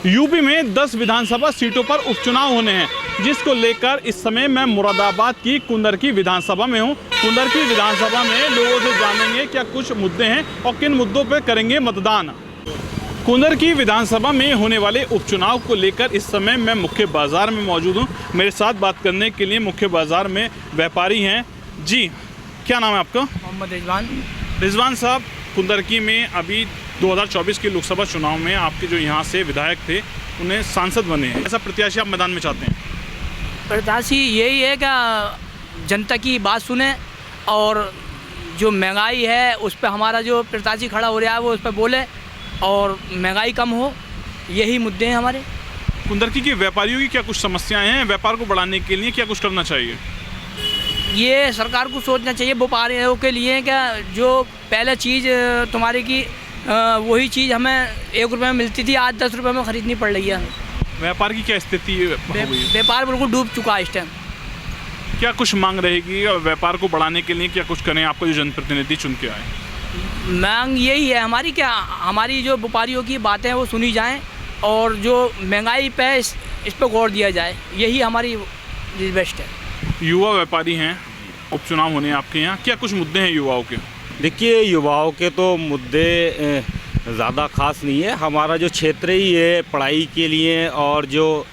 UP में 10 विधानसभा सीटों पर उपचुनाव होने हैं, जिसको लेकर इस समय मैं मुरादाबाद की कुंदरकी विधानसभा में हूं। कुंदरकी विधानसभा में लोगों से जानेंगे क्या कुछ मुद्दे हैं और किन मुद्दों पर करेंगे मतदान। कुंदरकी विधानसभा में होने वाले उपचुनाव को लेकर इस समय मैं मुख्य बाजार में मौजूद हूं। मेरे साथ बात करने के लिए मुख्य बाजार में व्यापारी हैं। जी, क्या नाम है आपका? मोहम्मद रिजवान। रिजवान साहब, कुंदरकी में अभी 2024 के लोकसभा चुनाव में आपके जो यहाँ से विधायक थे उन्हें सांसद बने हैं, ऐसा प्रत्याशी आप मैदान में चाहते हैं? प्रत्याशी यही है कि जनता की बात सुने और जो महंगाई है उस पर हमारा जो प्रत्याशी खड़ा हो रहा है वो उस पर बोले और महंगाई कम हो, यही मुद्दे हैं हमारे। कुंदरकी के व्यापारियों की क्या कुछ समस्याएं हैं? व्यापार को बढ़ाने के लिए क्या कुछ करना चाहिए? ये सरकार को सोचना चाहिए व्यापारियों के लिए क्या जो पहले चीज़ तुम्हारी की वही चीज़ हमें 1 रुपये में मिलती थी, आज 10 रुपये में ख़रीदनी पड़ रही है। व्यापार की क्या स्थिति हो गई है? व्यापार बिल्कुल डूब चुका है इस टाइम। क्या कुछ मांग रहेगी और व्यापार को बढ़ाने के लिए क्या कुछ करें आपको जो जनप्रतिनिधि चुन के आए? मांग यही है हमारी, क्या हमारी जो व्यापारियों की बातें हैं वो सुनी जाएं और जो महंगाई पे इस पर गौर दिया जाए, यही हमारी बेस्ट है। युवा व्यापारी हैं, उपचुनाव होने आपके यहाँ, क्या कुछ मुद्दे हैं युवाओं के? देखिए, युवाओं के तो मुद्दे ज़्यादा खास नहीं है। हमारा जो क्षेत्र ही है पढ़ाई के लिए और जो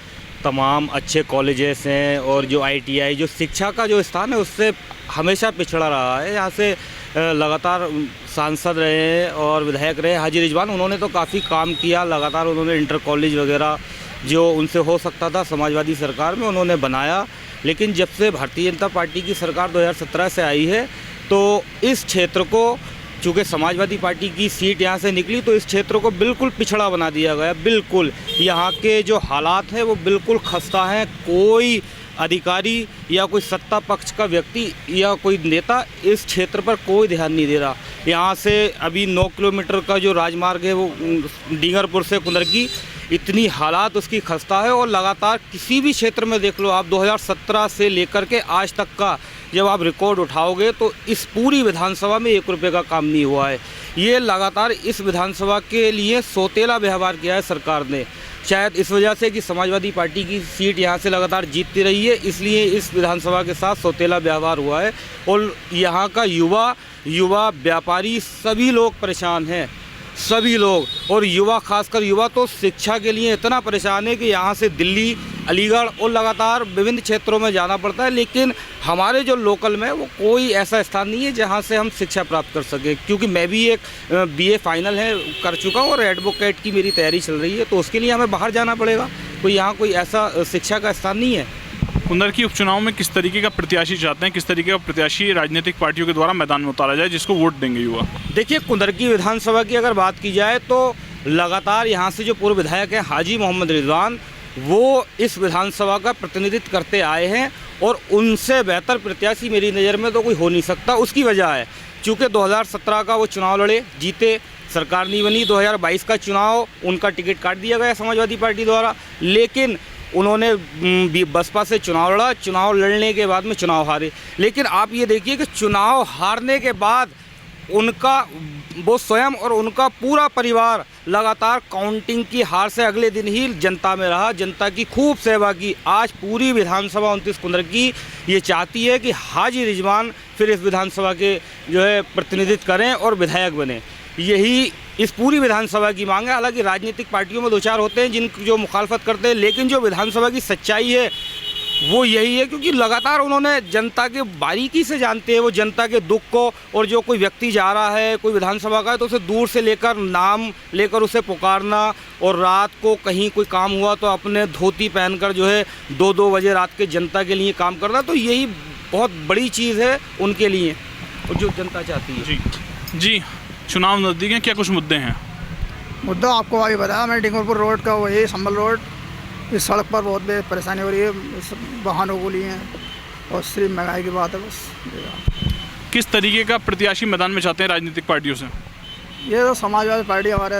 तमाम अच्छे कॉलेजेस हैं और जो ITI जो शिक्षा का जो स्थान है उससे हमेशा पिछड़ा रहा है। यहाँ से लगातार सांसद रहे और विधायक रहे हाजी रिजवान, उन्होंने तो काफ़ी काम किया। लगातार उन्होंने इंटर कॉलेज वगैरह जो उनसे हो सकता था समाजवादी सरकार में उन्होंने बनाया। लेकिन जब से भारतीय जनता पार्टी की सरकार 2017 से आई है तो इस क्षेत्र को, चूँकि समाजवादी पार्टी की सीट यहाँ से निकली, तो इस क्षेत्र को बिल्कुल पिछड़ा बना दिया गया। बिल्कुल यहाँ के जो हालात हैं वो बिल्कुल खस्ता हैं। कोई अधिकारी या कोई सत्ता पक्ष का व्यक्ति या कोई नेता इस क्षेत्र पर कोई ध्यान नहीं दे रहा। यहाँ से अभी 9 किलोमीटर का जो राजमार्ग है वो डींगरपुर से कुंदरकी, इतनी हालात उसकी खस्ता है। और लगातार किसी भी क्षेत्र में देख लो आप, 2017 से लेकर के आज तक का जब आप रिकॉर्ड उठाओगे तो इस पूरी विधानसभा में 1 रुपये का काम नहीं हुआ है। ये लगातार इस विधानसभा के लिए सौतेला व्यवहार किया है सरकार ने। शायद इस वजह से कि समाजवादी पार्टी की सीट यहाँ से लगातार जीतती रही है, इसलिए इस विधानसभा के साथ सौतेला व्यवहार हुआ है। और यहाँ का युवा व्यापारी सभी लोग परेशान हैं, सभी लोग। और युवा, खासकर युवा तो शिक्षा के लिए इतना परेशान है कि यहाँ से दिल्ली, अलीगढ़ और लगातार विभिन्न क्षेत्रों में जाना पड़ता है। लेकिन हमारे जो लोकल में वो कोई ऐसा स्थान नहीं है जहाँ से हम शिक्षा प्राप्त कर सकें। क्योंकि मैं भी एक BA फाइनल है कर चुका हूँ और एडवोकेट की मेरी तैयारी चल रही है, तो उसके लिए हमें बाहर जाना पड़ेगा। तो यहाँ कोई ऐसा शिक्षा का स्थान नहीं है। कुंदरकी उपचुनाव में किस तरीके का प्रत्याशी चाहते हैं, किस तरीके का प्रत्याशी राजनीतिक पार्टियों के द्वारा मैदान में उतारा जाए जिसको वोट देंगे युवा? देखिए, कुंदरकी विधानसभा की अगर बात की जाए तो लगातार यहाँ से जो पूर्व विधायक हैं हाजी मोहम्मद रिजवान, वो इस विधानसभा का प्रतिनिधित्व करते आए हैं और उनसे बेहतर प्रत्याशी मेरी नज़र में तो कोई हो नहीं सकता। उसकी वजह है चूँकि 2017 का वो चुनाव लड़े, जीते, सरकार नहीं बनी। 2022 का चुनाव उनका टिकट काट दिया गया समाजवादी पार्टी द्वारा, लेकिन उन्होंने बसपा से चुनाव लड़ा। चुनाव लड़ने के बाद में चुनाव हारे। लेकिन आप ये देखिए कि चुनाव हारने के बाद उनका वो स्वयं और उनका पूरा परिवार लगातार काउंटिंग की हार से अगले दिन ही जनता में रहा, जनता की खूब सेवा की। आज पूरी विधानसभा 29 कुंदरकी ये चाहती है कि हाजी रिजवान फिर इस विधानसभा के जो है प्रतिनिधित्व करें और विधायक बने। यही इस पूरी विधानसभा की मांग है। हालांकि राजनीतिक पार्टियों में 2-4 होते हैं जिन जो मुखालफत करते हैं, लेकिन जो विधानसभा की सच्चाई है वो यही है। क्योंकि लगातार उन्होंने जनता के बारीकी से जानते हैं वो जनता के दुख को। और जो कोई व्यक्ति जा रहा है, कोई विधानसभा का है, तो उसे दूर से लेकर नाम लेकर उसे पुकारना, और रात को कहीं कोई काम हुआ तो अपने धोती पहनकर जो है 2-2 बजे रात के जनता के लिए काम करना, तो यही बहुत बड़ी चीज़ है उनके लिए और जो जनता चाहती है। जी, चुनाव नज़दीक हैं, क्या कुछ मुद्दे हैं? मुद्दा आपको आगे बताया मैं, डिंगरपुर रोड का वही संभल रोड, इस सड़क पर बहुत परेशानी हो रही है वाहनों को लिए और सिर्फ महंगाई की बात है बस। किस तरीके का प्रत्याशी मैदान में चाहते हैं राजनीतिक पार्टियों से? ये तो समाजवादी पार्टी हमारे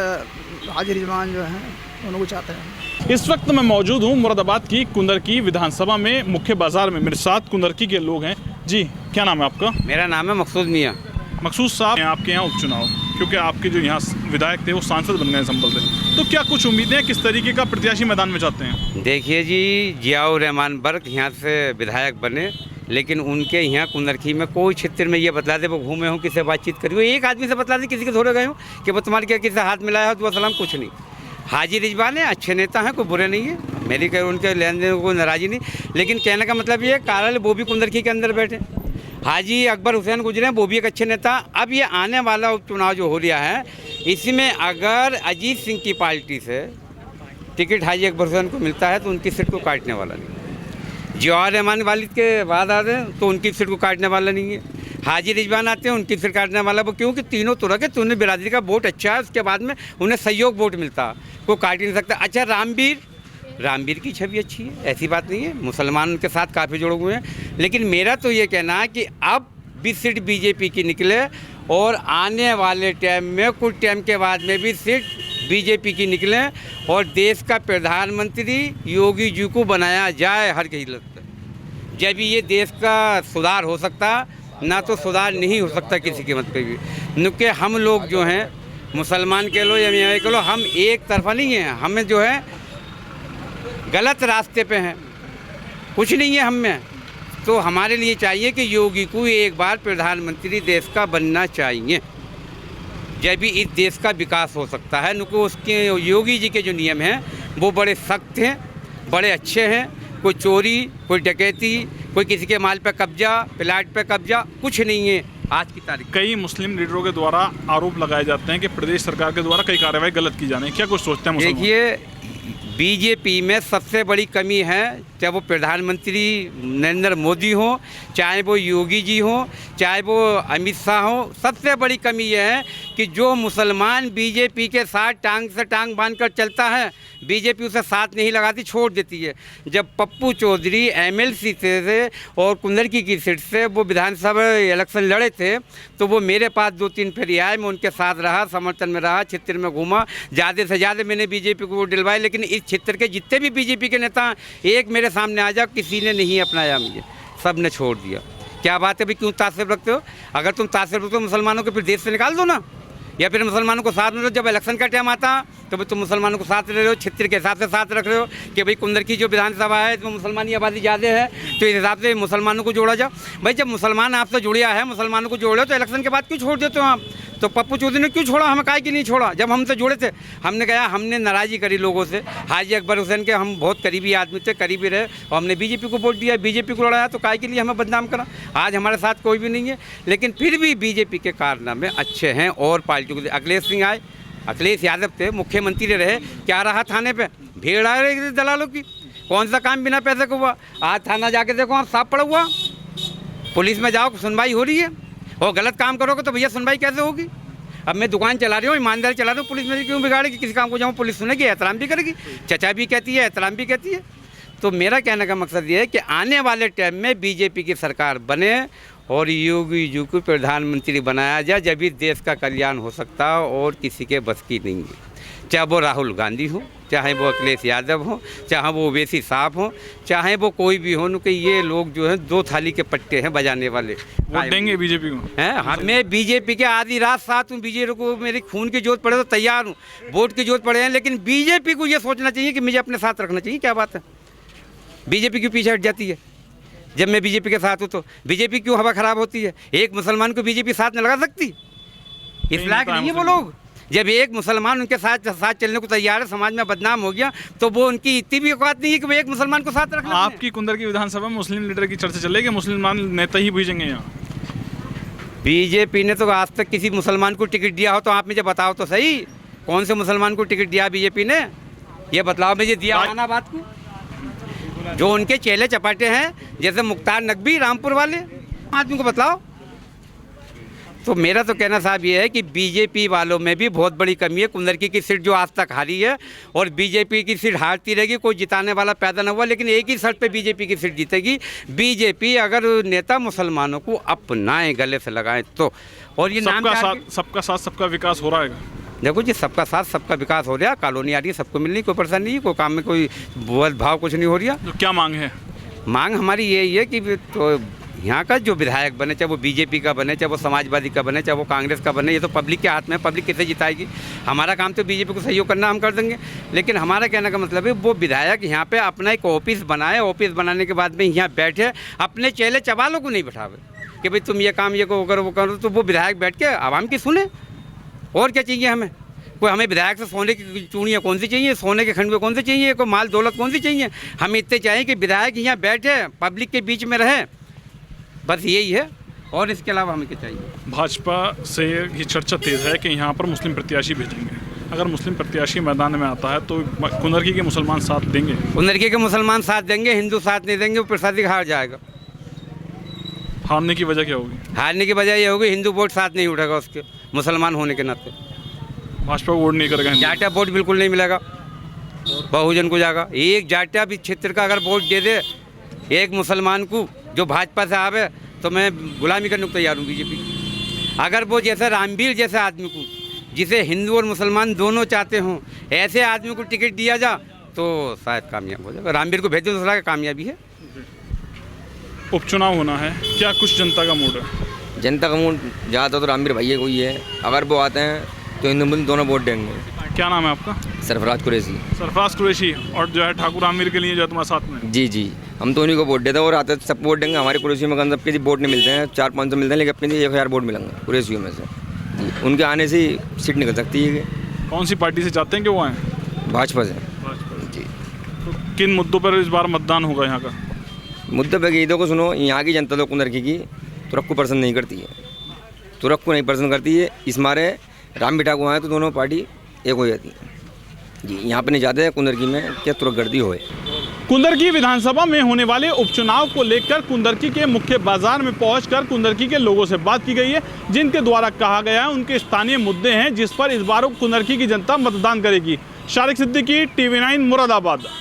हाजी रिजवान जो हैं उनको चाहते हैं। इस वक्त मैं मौजूद हूँ मुरादाबाद की कुंदरकी विधानसभा में मुख्य बाजार में। मेरे साथ कुंदरकी के लोग हैं। जी, क्या नाम है आपका? मेरा नाम है मकसूद मियाँ। मकसूद साहब, आपके यहाँ उपचुनाव क्योंकि आपके जो यहाँ विधायक थे वो सांसद बन गए हैं संभल से, तो क्या कुछ उम्मीदें हैं, किस तरीके का प्रत्याशी मैदान में चाहते हैं? देखिए जी, जियाउर रहमान बर्क यहाँ से विधायक बने, लेकिन उनके यहाँ कुंदरखी में कोई क्षेत्र में ये बतला दे वो घूमे हों, किसी बातचीत करी हो, एक आदमी से बतला दे किसी के थोड़े गए हो कि वो तुम्हारे क्या किसी हाथ मिलाया हो तो सलाम, कुछ नहीं। हाजी रिजवान है, अच्छे नेता हैं, कोई बुरे नहीं है, मेरी कहीं उनके लेन देन को नाराज़ी नहीं, लेकिन कहने का मतलब ये कारल वो भी कुंदरखी के अंदर बैठे। हाजी अकबर हुसैन गुजरे, वो भी एक अच्छे नेता। अब ये आने वाला उपचुनाव जो हो रहा है, इसमें अगर अजीत सिंह की पार्टी से टिकट हाजी अकबर हुसैन को मिलता है तो उनकी सीट को काटने वाला नहीं। जियाउर रहमान वालिद के बाद आ रहे तो उनकी सीट को काटने वाला नहीं है। हाजी रिजवान आते हैं, उनकी सीट काटने वाला वो, क्योंकि तीनों तरह के तीनों बिरादरी का वोट अच्छा है, उसके बाद में उन्हें सहयोग वोट मिलता, कोई काट ही नहीं सकता। अच्छा, रामवीर की छवि अच्छी है, ऐसी बात नहीं है, मुसलमान उनके साथ काफ़ी जुड़े हुए हैं, लेकिन मेरा तो ये कहना है कि अब भी सीट बीजेपी की निकले और आने वाले टाइम में कुछ टाइम के बाद में भी सीट बीजेपी की निकले और देश का प्रधानमंत्री योगी जी को बनाया जाए हर कीमत पर। जब ये देश का सुधार हो सकता, ना तो सुधार नहीं हो सकता किसी कीमत पे भी। क्योंकि हम लोग जो हैं, मुसलमान कह लो या मियाँ कह लो, हम एक तरफा नहीं हैं, हमें जो है गलत रास्ते पे हैं, कुछ नहीं है हम में। तो हमारे लिए चाहिए कि योगी को एक बार प्रधानमंत्री देश का बनना चाहिए, जब भी इस देश का विकास हो सकता है। नुको उसके योगी जी के जो नियम हैं वो बड़े सख्त हैं, बड़े अच्छे हैं, कोई चोरी, कोई डकैती, कोई किसी के माल पे कब्जा, प्लाट पे कब्जा, कुछ नहीं है आज की तारीख। कई मुस्लिम लीडरों के द्वारा आरोप लगाए जाते हैं कि प्रदेश सरकार के द्वारा कई कार्रवाई गलत की जा रही है, क्या कुछ सोचते हैं मुसलमान? देखिए, बीजेपी में सबसे बड़ी कमी है, चाहे वो प्रधानमंत्री नरेंद्र मोदी हो, चाहे वो योगी जी हो, चाहे वो अमित शाह हो, सबसे बड़ी कमी यह है कि जो मुसलमान बीजेपी के साथ टांग से टांग बांधकर चलता है, बीजेपी उसे साथ नहीं लगाती, छोड़ देती है। जब पप्पू चौधरी एमएलसी से और कुंदरकी की सीट से वो विधानसभा इलेक्शन लड़े थे, तो वो मेरे पास 2-3 फेरी आए, मैं उनके साथ रहा, समर्थन में रहा, क्षेत्र में घूमा, ज़्यादा से ज़्यादा मैंने बीजेपी को वोट दिलवाए। लेकिन इस क्षेत्र के जितने भी बीजेपी के नेता एक मेरे सामने आ जाओ, किसी ने नहीं अपनाया मुझे, सब ने छोड़ दिया। क्या बात है भाई, क्यों तासुब रखते हो? अगर तुम तासुब रखते हो मुसलमानों को, फिर देश से निकाल दो ना, या फिर मुसलमानों को साथ में रहो। जब इलेक्शन का टाइम आता तो भाई तुम मुसलमानों को साथ ले रहे हो, क्षेत्र के हिसाब से साथ रख रहे हो कि भाई कुंदरकी जो विधानसभा है इसमें मुसलमानी आबादी ज़्यादा है, तो इस हिसाब से मुसलमानों को जोड़ा जाओ। भाई जब मुसलमान आपसे जुड़िया है, मुसलमानों को जोड़े हो, तो इलेक्शन के बाद क्यों छोड़ देते हो आप? तो पप्पू चौधरी ने क्यों छोड़ा, हमें काहे की नहीं छोड़ा? जब हमसे जुड़े थे, हमने कहा, हमने नाराज़गी करी लोगों से। हाजी अकबर हुसैन के हम बहुत करीबी आदमी थे, करीबी रहे, और हमने बीजेपी को वोट दिया, बीजेपी को लड़ाया, तो काहे के लिए हमें बदनाम करा? आज हमारे साथ कोई भी नहीं है, लेकिन फिर भी बीजेपी के कारनामे अच्छे हैं। और पार्टियों के अखिलेश सिंह आए, अखिलेश यादव थे, मुख्यमंत्री रहे, क्या रहा थाने पे? भीड़ आ रही दलालों की, कौन सा काम बिना पैसे को हुआ? आज थाना जाके देखो, आप साफ पड़ा हुआ, पुलिस में जाओ, सुनवाई हो रही है, और गलत काम करोगे तो भैया सुनवाई कैसे होगी? अब मैं दुकान चला रही हूँ, ईमानदारी चला रही हूँ, पुलिस में क्यों बिगाड़ेगी? किसी काम को जाऊँ, पुलिस सुनेगी, एहतराम भी करेगी, चचा भी कहती है, एहतराम भी कहती है। तो मेरा कहने का मकसद ये है कि आने वाले टाइम में बीजेपी की सरकार बने और योगी जी को प्रधानमंत्री बनाया जाए, जब भी देश का कल्याण हो सकता है, और किसी के बस की नहीं है। चाहे वो राहुल गांधी हो, चाहे वो अखिलेश यादव हो, चाहे वो ओवैसी साहब हो, चाहे वो कोई भी हो, कि ये लोग जो हैं 2 थाली के पट्टे हैं बजाने वाले। वोट देंगे बीजेपी को? हैं, हाँ, मैं बीजेपी के आधी रात साथ हूँ, बीजेपी को मेरी खून की जोत पड़े तो तैयार हूँ, वोट की जोत पड़े हैं, लेकिन बीजेपी को ये सोचना चाहिए कि मुझे अपने साथ रखना चाहिए। क्या बात है, बीजेपी क्यों पीछे हट जाती है? जब मैं बीजेपी के साथ हूँ तो बीजेपी क्यों हवा ख़राब होती है? एक मुसलमान को बीजेपी साथ नहीं लगा सकती, इस लायक नहीं है वो लोग। जब एक मुसलमान उनके साथ चलने को तैयार है, समाज में बदनाम हो गया, तो वो उनकी इतनी भी औकात नहीं है कि वो एक मुसलमान को साथ रखना। आपकी कुंदरकी विधानसभा में मुस्लिम लीडर की चर्चा चलेगी, मुसलमान नेता ही भेजेंगे यहाँ? बीजेपी ने तो आज तक किसी मुसलमान को टिकट दिया हो तो आप मुझे बताओ तो सही, कौन से मुसलमान को टिकट दिया बीजेपी ने? ये बतलाओ मुझे, दिया आना बात को। जो उनके चेले चपाटे हैं, जैसे मुख्तार नकवी रामपुर वाले आदमी को बतलाओ। तो मेरा तो कहना साहब ये है कि बीजेपी वालों में भी बहुत बड़ी कमी है। कुंदरकी की सीट जो आज तक हारी है, और बीजेपी की सीट हारती रहेगी, कोई जिताने वाला पैदा न हुआ, लेकिन एक ही शर्त पे बीजेपी की सीट जीतेगी। बीजेपी अगर नेता मुसलमानों को अपनाए, गले से लगाए तो। और ये सबका साथ सबका विकास हो रहा है। देखो जी, सबका साथ सबका विकास हो रहा है, कॉलोनी आ रही है, सबको मिल रही, कोई परेशानी नहीं है, कोई काम में कोई भाव कुछ नहीं हो रहा। तो क्या मांग है? मांग हमारी यही है कि तो यहाँ का जो विधायक बने, चाहे वो बीजेपी का बने, चाहे वो समाजवादी का बने, चाहे वो कांग्रेस का बने, ये तो पब्लिक के हाथ में है, पब्लिक किसे जिताएगी। हमारा काम तो बीजेपी को सहयोग करना, हम कर देंगे। लेकिन हमारा कहने का मतलब है वो विधायक यहाँ पे अपना एक ऑफिस बनाए, ऑफिस बनाने के बाद में यहाँ बैठे, अपने चेले चवालों को नहीं बैठावे कि भाई तुम ये काम ये करो वो करो, तो वो विधायक बैठ के आवाम की सुने। और क्या चाहिए हमें? कोई हमें विधायक से सोने की चूड़ियाँ कौन सी चाहिए, सोने के खंडवे कौन से चाहिए, कोई माल दौलत कौन सी चाहिए? हमें इतने चाहिए कि विधायक यहाँ बैठे, पब्लिक के बीच में रहे, बस यही है। और इसके अलावा हमें क्या चाहिए? भाजपा से ये चर्चा तेज़ है कि यहाँ पर मुस्लिम प्रत्याशी भेजेंगे। अगर मुस्लिम प्रत्याशी मैदान में आता है तो कुंदरकी के मुसलमान साथ देंगे? कुंदरकी के मुसलमान साथ देंगे, हिंदू साथ नहीं देंगे, वो प्रसादी हार जाएगा। हारने की वजह क्या होगी? हारने की वजह ये होगी हिंदू वोट साथ नहीं उठेगा उसके, मुसलमान होने के नाते। भाजपा को वोट नहीं करेगा? जाटा वोट बिल्कुल नहीं मिलेगा, बहुजन को जाएगा। एक जाटा भी क्षेत्र का अगर वोट दे दे एक मुसलमान को जो भाजपा से आवे, तो मैं गुलामी करने को तैयार हूँ बीजेपी। अगर वो जैसे रामवीर जैसे आदमी को, जिसे हिंदू और मुसलमान दोनों चाहते हों, ऐसे आदमी को टिकट दिया जा तो शायद कामयाब हो जाएगा। रामवीर को भेज दो, दूसरा का कामयाबी है। उपचुनाव होना है, क्या कुछ जनता का मूड है? जनता का मूड ज़्यादा तो रामवीर भैया को ही है। अगर वो आते हैं तो हिंदू मुस्लिम दोनों वोट देंगे। क्या नाम है आपका? सरफराज कुरैशी। सरफराज कुरैशी। और जो है ठाकुर रामवीर के लिए जो है तुम्हारे साथ में? जी जी, हम तो उन्हीं को वोट देते हैं और आते सब वोट देंगे। हमारे कुरैशी में सबके जी वोट नहीं मिलते हैं, 400-500 मिलते हैं, लेकिन अपने 1000 वोट मिलेंगे कुरैशियों में से जी। उनके आने से सीट निकल सकती है। कौन सी पार्टी से चाहते हैं कि वो आएँ? भाजपा से जी। तो किन मुद्दों पर इस बार मतदान होगा यहाँ का? मुद्दे पर गीतों को सुनो, यहाँ की जनता तो कुंदरकी की तुरक को पसंद नहीं करती है, तुरक को नहीं पसंद करती है। इस मारे राम बिठा को आए तो दोनों पार्टी एक हो जाती है जी। यहाँ पे नहीं चाहते हैं कुंदरकी में क्या तुरक गर्दी होए। कुंदरकी विधानसभा में होने वाले उपचुनाव को लेकर कुंदरकी के मुख्य बाजार में पहुंचकर कुंदरकी के लोगों से बात की गई है, जिनके द्वारा कहा गया है उनके स्थानीय मुद्दे हैं जिस पर इस बार कुंदरकी की जनता मतदान करेगी। शारिक सिद्दीकी, TV9 मुरादाबाद।